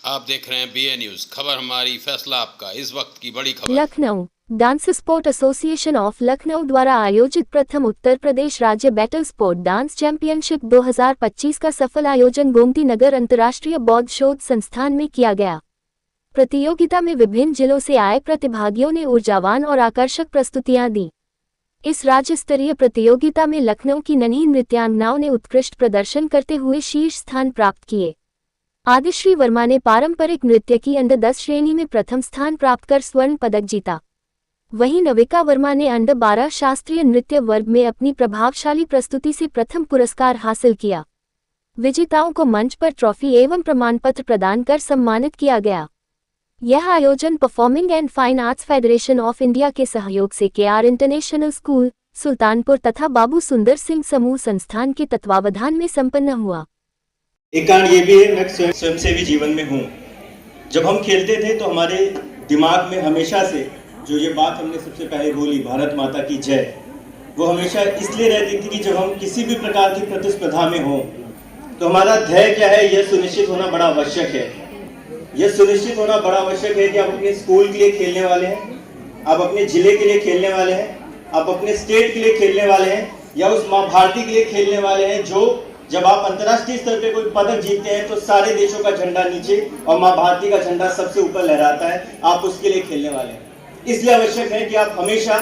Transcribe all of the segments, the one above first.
आप देख रहे हैं BA न्यूज, खबर हमारी फैसला आपका। इस वक्त की बड़ी खबर। Lucknow dance sport association of Lucknow द्वारा आयोजित प्रथम उत्तर प्रदेश राज्य बैटल स्पोर्ट डांस चैंपियनशिप 2025 का सफल आयोजन गोमती नगर अंतर्राष्ट्रीय बौद्ध शोध संस्थान में किया गया। प्रतियोगिता में विभिन्न जिलों से आए प्रतिभागियों ने ऊर्जावान और आकर्षक प्रस्तुतियां दी। इस राज्य स्तरीय प्रतियोगिता में लखनऊ की नन्ही नृत्यांगनाओं ने उत्कृष्ट प्रदर्शन करते हुए शीर्ष स्थान प्राप्त किए। आदिश्री वर्मा ने पारंपरिक नृत्य की अंडर 10 श्रेणी में प्रथम स्थान प्राप्त कर स्वर्ण पदक जीता। वहीं नविका वर्मा ने अंडर 12 शास्त्रीय नृत्य वर्ग में अपनी प्रभावशाली प्रस्तुति से प्रथम पुरस्कार हासिल किया। विजेताओं को मंच पर ट्रॉफी एवं प्रमाण पत्र प्रदान कर सम्मानित किया गया। यह आयोजन performing and fine arts federation of India के सहयोग से KR इंटरनेशनल स्कूल सुल्तानपुर तथा बाबू सुंदर सिंह समूह संस्थान के तत्वावधान में संपन्न हुआ। एक कारण ये भी है, मैं स्वयंसेवी जीवन में हूँ। जब हम खेलते थे तो हमारे दिमाग में हमेशा से जो ये बात हमने सबसे पहले बोली, भारत माता की जय, वो हमेशा इसलिए रहती थी कि जब हम किसी भी प्रकार की प्रतिस्पर्धा में हों तो हमारा ध्येय क्या है, यह सुनिश्चित होना बड़ा आवश्यक है। यह सुनिश्चित होना बड़ा आवश्यक है कि आप अपने स्कूल के लिए खेलने वाले हैं, आप अपने जिले के लिए खेलने वाले हैं, आप अपने स्टेट के लिए खेलने वाले हैं, या उस माँ भारती के लिए खेलने वाले हैं जो जब आप अंतर्राष्ट्रीय स्तर पे कोई पदक जीतते हैं तो सारे देशों का झंडा नीचे और माँ भारती का झंडा सबसे ऊपर लहराता है। आप उसके लिए खेलने वाले हैं। इसलिए आवश्यक है कि आप हमेशा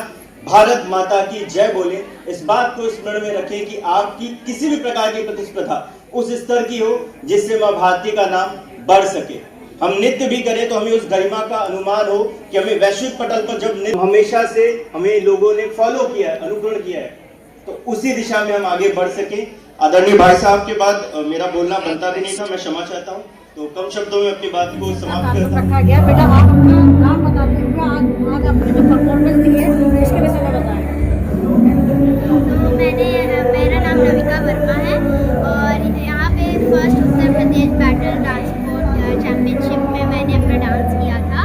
भारत माता की जय बोलें। इस बात को स्मरण में रखें कि आपकी किसी भी प्रकार की प्रतिस्पर्धा उस स्तर की हो जिससे माँ भारती का नाम बढ़ सके। हम नृत्य भी करें तो हमें उस गरिमा का अनुमान हो कि हमें वैश्विक पटल पर जब हमेशा से हमें लोगों ने फॉलो किया है, अनुकरण किया है, तो उसी दिशा में हम आगे बढ़ सके। आदरणीय भाई साहब के बाद मेरा बोलना बनता भी नहीं था, मैं क्षमा चाहता हूँ। तो कम शब्दों में अपनी बात को समाप्त करता हूँ। बेटा आप अपना नाम बता दीजिए, आज आपने जो परफॉर्मेंस दी है इसके विषय में बताएं। मेरा नाम नविका वर्मा है और यहाँ पे first Uttar Pradesh battle dance sport championship में मैंने अपना डांस किया था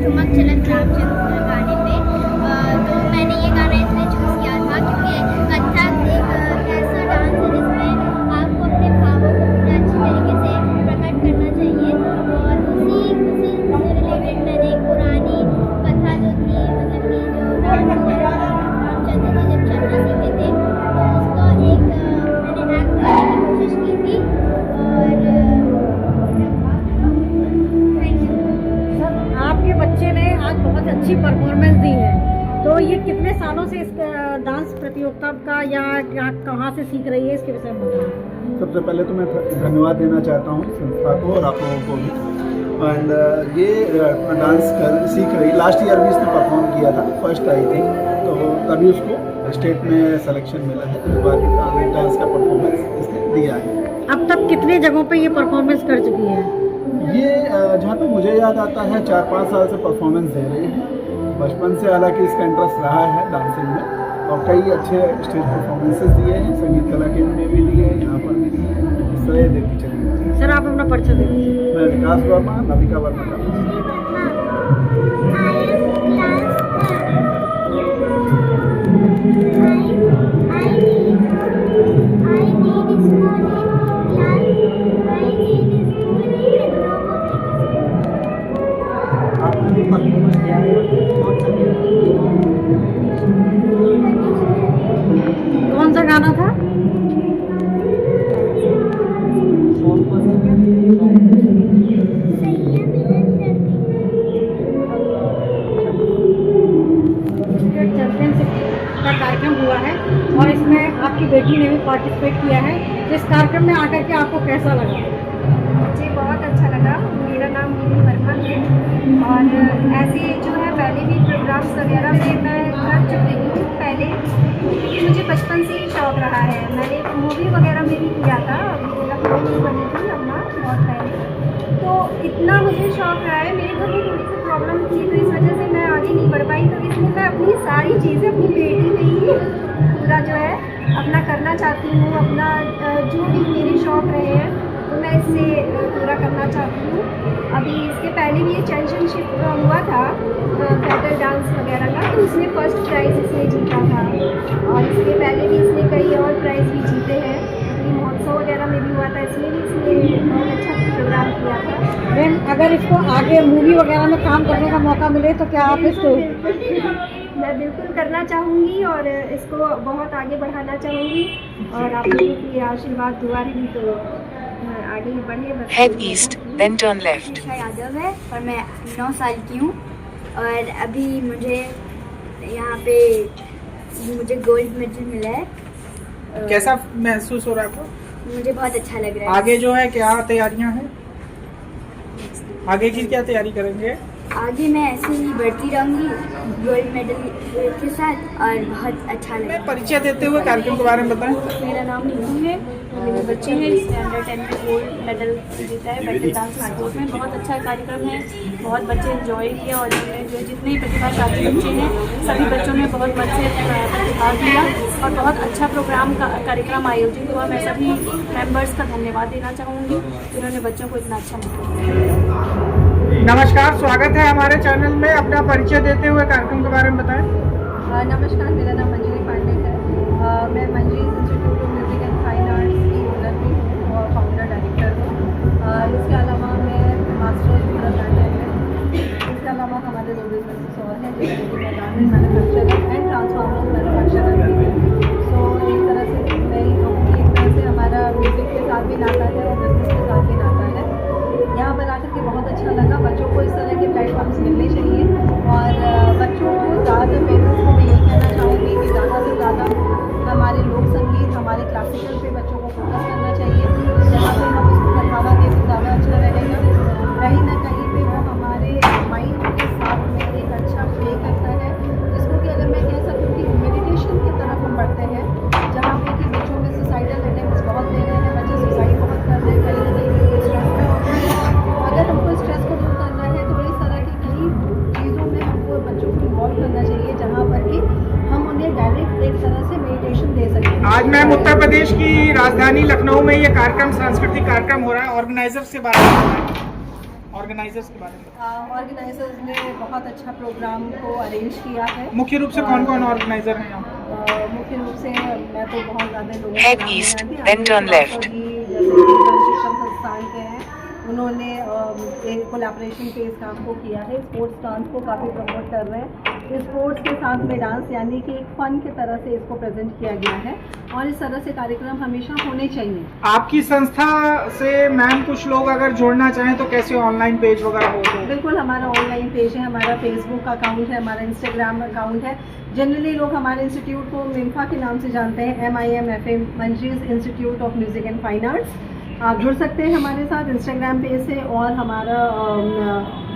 ठुमक चलत रामचंद्र गाने पे। तो मैंने ये गाना इसलिए चूज़ किया था क्योंकि कथक एक ऐसा डांस है जिसमें आपको अपने भावों को बहुत अच्छी तरीके से प्रकट करना चाहिए। और उसी से रिलेटेड मैंने एक पुरानी कथा जो थी, मतलब कि जो रामचंद्र जी जब चलना सीखे थे तो उसका एक मैंने एक्ट करने की कोशिश की थी। और थैंक यू सर, आपके बच्चे ने आज बहुत अच्छी परफॉर्मेंस दी है, तो ये कितने सालों से इस डांस प्रतियोगिता का या कहाँ से सीख रही है, इसके विषय में बताएं। सबसे पहले तो मैं धन्यवाद देना चाहता हूँ संस्था को और आप लोगों को भी। एंड ये डांस सीख रही, लास्ट ईयर भी इसने परफॉर्म किया था, फर्स्ट आई थी, तो तभी उसको स्टेट में सिलेक्शन मिला है। उसके बाद डांस का परफॉर्मेंस इसने दिया है। अब तक कितने जगहों पे ये परफॉर्मेंस कर चुकी है? ये जहाँ तक मुझे याद आता है 4-5 साल से परफॉर्मेंस दे रही है। बचपन से हालांकि इसका इंटरेस्ट रहा है डांसिंग में और कई अच्छे स्टेज परफॉर्मेंसेस दिए हैं, संगीत कला केंद्र में भी दिए हैं, यहाँ पर भी दिए हैं। इस तरह देती चली। सर आप अपना परिचय दे दीजिए। मैं विकास वर्मा, नविका वर्मा का। कौन सा गाना था? चैंपियनशिप का कार्यक्रम हुआ है और इसमें आपकी बेटी ने भी पार्टिसिपेट किया है। इस कार्यक्रम में आकर के आपको कैसा लगा? मुझे बहुत अच्छा लगा। मेरा नाम मीनी वर्मा है और ऐसे जो है पहले भी प्रोग्राम्स वगैरह में मैं कर चुकी हूँ पहले, क्योंकि मुझे बचपन से ही शौक़ रहा है। मैंने मूवी वगैरह में भी किया था, मूवी बनी थी अपना बहुत पहले, तो इतना मुझे शौक़ रहा है। मेरे घर में थोड़ी सी प्रॉब्लम थी तो इस वजह से मैं आगे नहीं बढ़ पाई, तो इसलिए मैं अपनी सारी चीज़ें अपनी बेटी में ही पूरा जो है अपना करना चाहती हूँ। अपना जो भी मेरे शौक़ रहे हैं तो मैं इससे पूरा करना चाहती हूँ। अभी इसके पहले भी ये चैंपियनशिप हुआ था बैटल डांस वगैरह का, तो उसमें फर्स्ट प्राइज़ इसने जीता था और इसके पहले भी इसने कई और प्राइज़ भी जीते हैं। महोत्सव वगैरह में भी हुआ था, इसमें भी इसने बहुत अच्छा प्रोग्राम किया था। अगर इसको आगे मूवी वगैरह में काम करने का मौका मिले तो क्या आप इसको? मैं बिल्कुल करना चाहूँगी और इसको बहुत आगे बढ़ाना चाहूँगी और आप लोगों की आशीर्वाद दुआ रही तो आगे ही बढ़े। बस Head east, then turn left. निशा यादव है और मैं 9 साल की हूँ और अभी मुझे यहाँ पे गोल्ड मेडल मिला है। कैसा महसूस हो रहा है आपको? मुझे बहुत अच्छा लग रहा है। आगे जो है क्या तैयारियां हैं? आगे की क्या तैयारी करेंगे? आगे मैं ऐसे ही बढ़ती रहूँगी गोल्ड मेडल के साथ और बहुत अच्छा लगा। मैं परिचय देते हुए कार्यक्रम के बारे में बताएं। मेरा नाम नीतू है, मेरे बच्चे हैं, इसने अंडर 10 में गोल्ड मेडल जीता है बैटल डांस स्पोर्ट में। बहुत अच्छा कार्यक्रम है, बहुत बच्चे एंजॉय किया और जो जितने प्रतिभाशाली बच्चे हैं सभी बच्चों ने बहुत मन से भाग लिया और बहुत अच्छा प्रोग्राम का कार्यक्रम आयोजित हुआ। मैं सभी मेंबर्स का धन्यवाद देना चाहूँगी जिन्होंने बच्चों को इतना अच्छा मौका दिया। नमस्कार, स्वागत है हमारे चैनल में। अपना परिचय देते हुए कार्यक्रम के बारे में बताएं। नमस्कार, मेरा नाम मंजरी पांडे है। मैं Manjari institute of music and fine arts की ओनर भी हूँ और फाउंडर डायरेक्टर हूँ। इसके अलावा मैं मास्टर भरतनाट्यम है। इसके अलावा हमारे 2 बिजनेस और हैं जैसे कि garment manufacturer and transformer manufacturer भी। सो एक तरह से मैं ही कहूँगी एक तरह से हमारा म्यूज़िक के साथ भी नाता है और बिजनेस के साथ भी नाता है। यहाँ पर आकर के बहुत अच्छा लगा। बच्चों को इस तरह के प्लेटफॉर्म्स मिलने चाहिए और बच्चों को ज़्यादा पेरेंट्स को मैं यही कहना चाहूँगी कि ज़्यादा से ज़्यादा हमारे लोक संगीत हमारे क्लासिकल पे बच्चों को फोकस करना चाहिए। जहाँ पे हम उसको बढ़ावा दें तो ज़्यादा अच्छा रहेगा। कहीं ना कहीं पे वो हमारे माइंड के साथ में एक अच्छा प्ले करता है, जिसको कि अगर मैं कह सकूँ कि मेडिटेशन की तरफ हम बढ़ते हैं, जहाँ पे कि बच्चों में सुसाइडल अटेम्प्ट्स बहुत ले रहे हैं, बच्चे सुसाइड बहुत कर रहे हैं, कहीं ना कहीं स्ट्रेस में होते हैं। अगर हमको स्ट्रेस को दूर करना है तो इस तरह की कई चीज़ों में हमको बच्चों को इन्वॉल्व करना चाहिए, जहाँ पर कि हम उन्हें डायरेक्ट एक तरह से मेडिटेशन दे सकें। आज मैम उत्तर प्रदेश की राजधानी लखनऊ में ये कार्यक्रम सांस्कृतिक कार्यक्रम हो रहा है। ऑर्गेनाइजर्स के बारे में बताएं। ऑर्गेनाइजर्स के बारे में ऑर्गेनाइजर्स ने बहुत अच्छा प्रोग्राम को अरेंज किया है। मुख्य रूप से कौन कौन ऑर्गेनाइजर हैं यहाँ? मुख्य रूप से मैं तो बहुत ज़्यादा लोगों Head east, then turn left. शिक्षण संस्थान के हैं, उन्होंने एक कोलैबोरेशन पे इस काम को किया है। स्पोर्ट्स डांस को काफ़ी प्रमोट कर रहे हैं। स्पोर्ट्स के साथ में डांस यानी कि एक फन की तरह से इसको प्रेजेंट किया गया है और इस तरह से कार्यक्रम हमेशा होने चाहिए। आपकी संस्था से मैम कुछ लोग अगर जुड़ना चाहें तो कैसे ऑनलाइन पेज वगैरह हो तो? बिल्कुल, हमारा ऑनलाइन पेज है, हमारा फेसबुक अकाउंट है, हमारा इंस्टाग्राम अकाउंट है। जनरली लोग हमारे इंस्टीट्यूट को मिम्फा के नाम से जानते हैं, MIMFA Manjari's institute of music and fine arts. आप जुड़ सकते हैं हमारे साथ इंस्टाग्राम पेज से और हमारा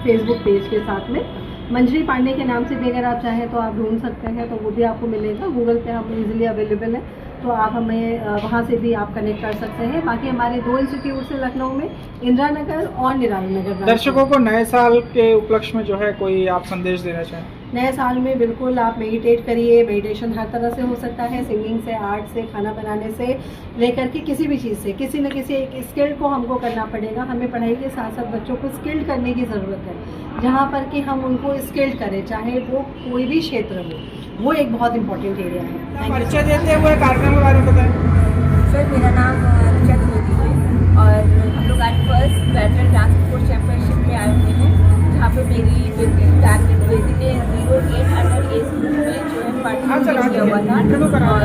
फेसबुक पेज के साथ में। मंजरी पांडे के नाम से भी अगर आप चाहें तो आप ढूंढ सकते हैं, तो वो भी आपको मिलेगा। गूगल पे हम इजीली अवेलेबल है, तो आप हमें वहाँ से भी आप कनेक्ट कर सकते हैं। बाकी हमारे 2 इंस्टीट्यूट से लखनऊ में इंदिरा नगर और निराली नगर। दर्शकों को नए साल के उपलक्ष्य में जो है कोई आप संदेश देना चाहें? नए साल में बिल्कुल आप मेडिटेट करिए। मेडिटेशन हर तरह से हो सकता है, सिंगिंग से, आर्ट से, खाना बनाने से लेकर के किसी भी चीज़ से, किसी न किसी एक स्किल को हमको करना पड़ेगा। हमें पढ़ाई के साथ साथ बच्चों को स्किल्ड करने की ज़रूरत है, जहाँ पर कि हम उनको स्किल्ड करें, चाहे वो कोई भी क्षेत्र हो, वो एक बहुत इंपॉर्टेंट एरिया है। परिचय देते हुए कार्यक्रम के बारे में बताएं। सर, मेरा नाम ऋचा मोदी है और हम लोग आज first battle dance sport championship में आए हुए हैं, जहाँ पे मेरी बेटी ने 08 अंडर एज ग्रुप में जो है पार्टिसिपेट किया हुआ था और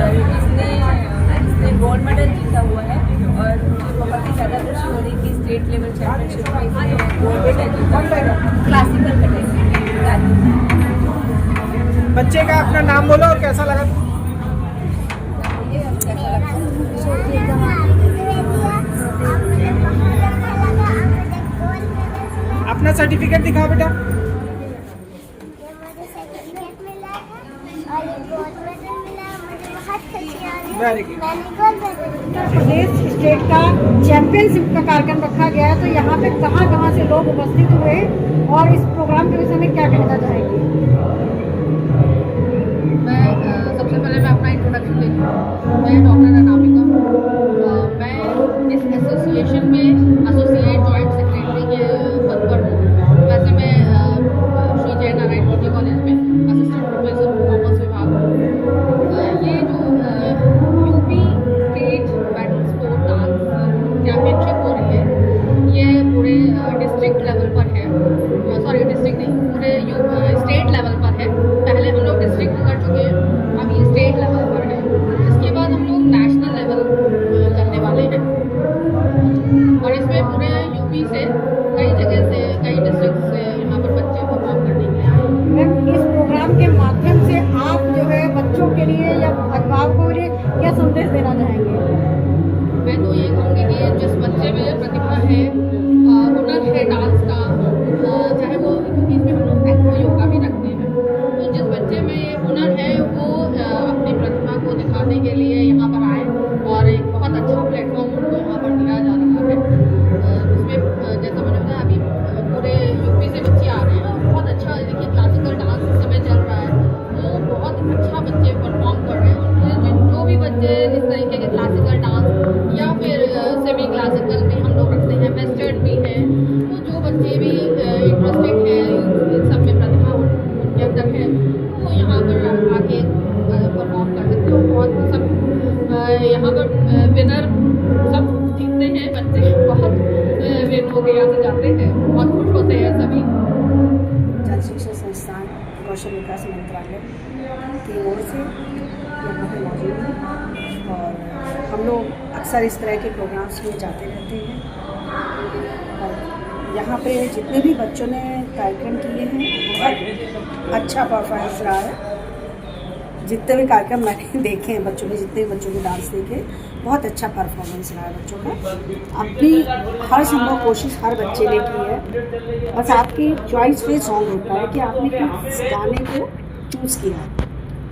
इसने गोल्ड मेडल जीता हुआ है और मुझे बहुत ही ज़्यादा खुशी हो रही थी। स्टेट लेवल चैम्पियनशिप में इसने गोल्ड मेडल जीता क्लासिकल कैटेगरी। बच्चे का अपना नाम बोलो और कैसा लगा? अपना सर्टिफिकेट दिखाओ बेटा। Very good. प्रदेश स्टेट का चैंपियनशिप का कार्यक्रम रखा गया है, तो यहाँ पे कहाँ से लोग उपस्थित हुए और इस प्रोग्राम के विषय में क्या कहना चाहेंगे? सबसे पहले मैं अपना इंट्रोडक्शन देती हूँ। मैं डॉक्टर अनामिका हूँ। मैं इस एसोसिएशन में एसोसिएट जॉइंट सेक्रेटरी के पद पर हूँ। वैसे मैं श्री जय नारायण डिग्री कॉलेज में असिस्टेंट प्रोफेसर हूँ, कॉमर्स विभाग में। ये जो UP state battle sport dance championship हो रही है, ये पूरे डिस्ट्रिक्ट लेवल पर है। यूपी से, कई जगह से, कई डिस्ट्रिक्ट से यहाँ पर बच्चे परफॉर्म करने के लिए आए हैं। मैम, इस प्रोग्राम के माध्यम से आप जो है बच्चों के लिए या अभिभावकों के लिए क्या संदेश देना चाहेंगे? मैं तो ये कहूँगी कि जिस बच्चे में प्रतिभा है, हुनर है डांस का, चाहे वो, क्योंकि इसमें हम लोग एक्रो योगा भी रखते हैं, तो जिस बच्चे में ये हुनर है वो अपनी प्रतिभा को दिखाने के लिए यहाँ पर आए और एक बहुत अच्छा प्लेटफॉर्म उनको यहाँ पर दिया जा रहा है। उसमें जैसा मैंने बताया, अभी पूरे यूपी से बच्चे आ रहे हैं और बहुत अच्छा, देखिए क्लासिकल डांस इस समय चल रहा है, तो बहुत अच्छा बच्चे परफॉर्म कर रहे हैं। जो भी बच्चे इस तरीके के क्लासिकल डांस या फिर सेमी क्लासिकल भी हम लोग रखते हैं, वेस्टर्न भी हैं, तो जो बच्चे भी इंटरेस्टेड हैं, इन सब में प्रतिभा उनके अंदर है, वो यहाँ पर आके परफॉर्म कर सकते हो। बहुत सब यहाँ पर विनर सब जीतते हैं बच्चे, बहुत विन हो के यहाँ से जाते हैं, बहुत खुश होते हैं सभी। जन शिक्षा संस्थान कौशल विकास मंत्रालय की ओर से यहाँ पे मौजूद हैं और हम लोग अक्सर इस तरह के प्रोग्राम्स में जाते रहते हैं और यहाँ पे जितने भी बच्चों ने कार्यक्रम किए हैं बहुत अच्छा परफॉर्मेंस रहा है। जितने भी कार्यक्रम मैंने देखे हैं बच्चों के, जितने बच्चों के डांस देखे, बहुत अच्छा परफॉर्मेंस रहा है बच्चों का। अपनी हर संभव कोशिश हर बच्चे ने की है, बस आपकी चॉइस पे सॉन्ग होता है कि आपने किस गाने को चूज़ किया,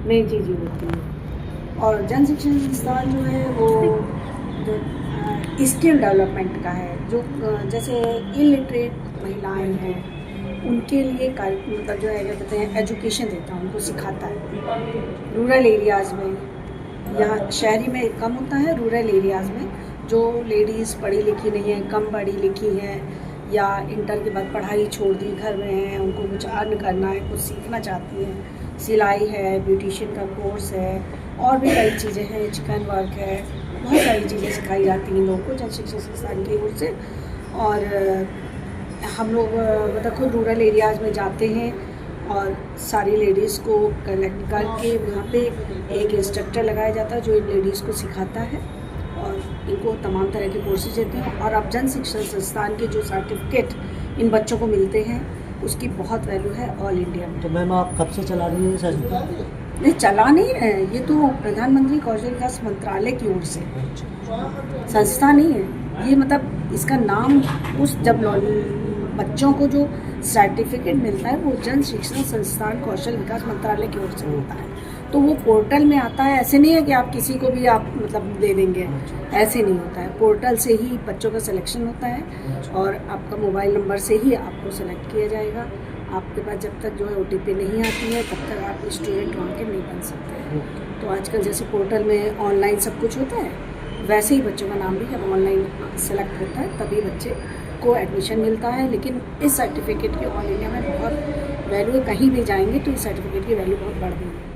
मेन चीज़ ये होती है। और जन शिक्षण संस्थान जो है वो जो स्किल डेवलपमेंट का है, जो जैसे इलिटरेट महिलाएं हैं उनके लिए मतलब जो है क्या कहते हैं एजुकेशन देता है, उनको सिखाता है। रूरल एरियाज़ में या शहरी में कम होता है, रूरल एरियाज़ में जो लेडीज़ पढ़ी लिखी नहीं है, कम पढ़ी लिखी हैं या इंटर के बाद पढ़ाई छोड़ दी, घर में हैं, उनको कुछ अर्न करना है, कुछ सीखना चाहती हैं, सिलाई है, ब्यूटिशियन का कोर्स है और भी कई चीज़ें हैं, चिकन वर्क है, बहुत सारी चीज़ें सिखाई जाती हैं लोगों को जन शिक्षा संस्थान की ओर से। और हम लोग मतलब खुद रूरल एरियाज़ में जाते हैं और सारी लेडीज़ को कलेक्ट करके वहाँ पे एक इंस्ट्रक्टर लगाया जाता है जो इन लेडीज़ को सिखाता है और इनको तमाम तरह के कोर्सेज देते हैं। और अब जन शिक्षण संस्थान के जो सर्टिफिकेट इन बच्चों को मिलते हैं उसकी बहुत वैल्यू है ऑल इंडिया में। तो मैम आप कब से चला रही हैं सर्टिफिकेट? नहीं, चला नहीं है, ये तो प्रधानमंत्री कौशल विकास मंत्रालय की ओर से, संस्था नहीं है ये। मतलब इसका नाम उस जब बच्चों को जो सर्टिफिकेट मिलता है वो जन शिक्षण संस्थान कौशल विकास मंत्रालय की ओर से होता है, तो वो पोर्टल में आता है। ऐसे नहीं है कि आप किसी को भी आप मतलब दे देंगे, ऐसे नहीं होता है। पोर्टल से ही बच्चों का सिलेक्शन होता है और आपका मोबाइल नंबर से ही आपको सेलेक्ट किया जाएगा। आपके पास जब तक जो है OTP नहीं आती है तब तक आप स्टूडेंट वहाँ के नहीं बन सकते हैं। तो आजकल जैसे पोर्टल में ऑनलाइन सब कुछ होता है, वैसे ही बच्चों का नाम भी जब ऑनलाइन सेलेक्ट होता है तभी बच्चे को एडमिशन मिलता है। लेकिन इस सर्टिफिकेट की ऑल इंडिया में बहुत वैल्यू है, कहीं भी जाएंगे तो इस सर्टिफिकेट की वैल्यू बहुत बढ़ गई है।